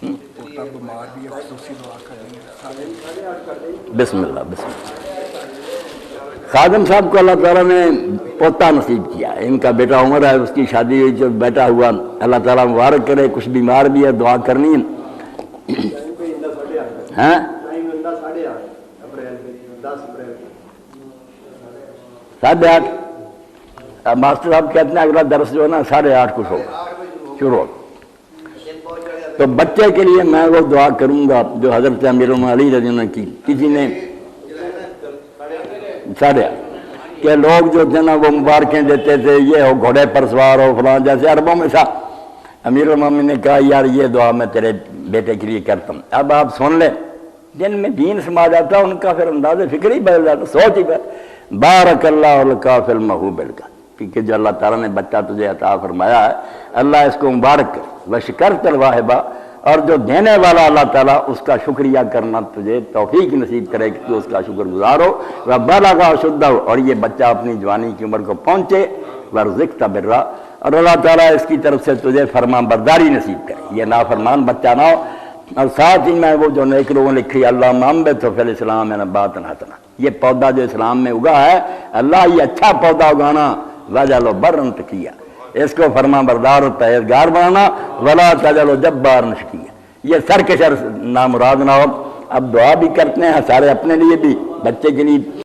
بسم اللہ بسم اللہ۔ خادم صاحب کو اللہ تعالیٰ نے پوتا نصیب کیا، ان کا بیٹا عمر ہے، اس کی شادی ہوئی، جب بیٹا ہوا اللہ تعالیٰ مبارک کرے۔ کچھ بیمار بھی ہے، دعا کرنی ہے۔ ہاں 8:30 ماسٹر صاحب کہتے ہیں اگلا درس جو ہے نا 8:30 کچھ ہوگا شروع ہوگا۔ تو بچے کے لیے میں وہ دعا کروں گا جو حضرت امیر علی رضی اللہ عنہ کی، کسی نے 8:30 کہ لوگ جو تھے نا وہ مبارکیں دیتے تھے، یہ ہو گھوڑے پر سوار ہو فلاں، جیسے عربوں میں تھا۔ امیر المومنین نے کہا یار یہ دعا میں تیرے بیٹے کے لیے کرتا ہوں۔ اب آپ سن لیں، جن میں دین سما جاتا ان کا پھر انداز فکر ہی بدل جاتا، سوچ ہی بدل۔ بارک اللہ لک فی الموہوب لک، کیونکہ جو اللہ تعالیٰ نے بچہ تجھے عطا فرمایا ہے اللہ اس کو مبارک کرے۔ وشکرت الواہبہ، اور جو دینے والا اللہ تعالیٰ اس کا شکریہ کرنا تجھے توفیق نصیب کرے کہ تو اس کا شکر گزار ہو۔ وبلغ اشدہ، اور یہ بچہ اپنی جوانی کی عمر کو پہنچے۔ ورزقت برا، اور اللہ تعالیٰ اس کی طرف سے تجھے فرمان برداری نصیب کرے، یہ نافرمان بچہ نہ ہو۔ اور ساتھ ہی میں وہ جو نیک لوگوں نے لکھی اللہ انبت فی الاسلام نباتا حسنا، یہ پودا جو اسلام میں اگا ہے اللہ یہ اچھا پودا اگانا، وجعلہ برا تقیا، اس کو فرمان بردار اور پرہیزگار بنانا، ولا تجعلہ جبارا شقیا، یہ سرکش نامراد نہ ہو۔ اب دعا بھی کرتے ہیں سارے اپنے لیے بھی، بچے کے لیے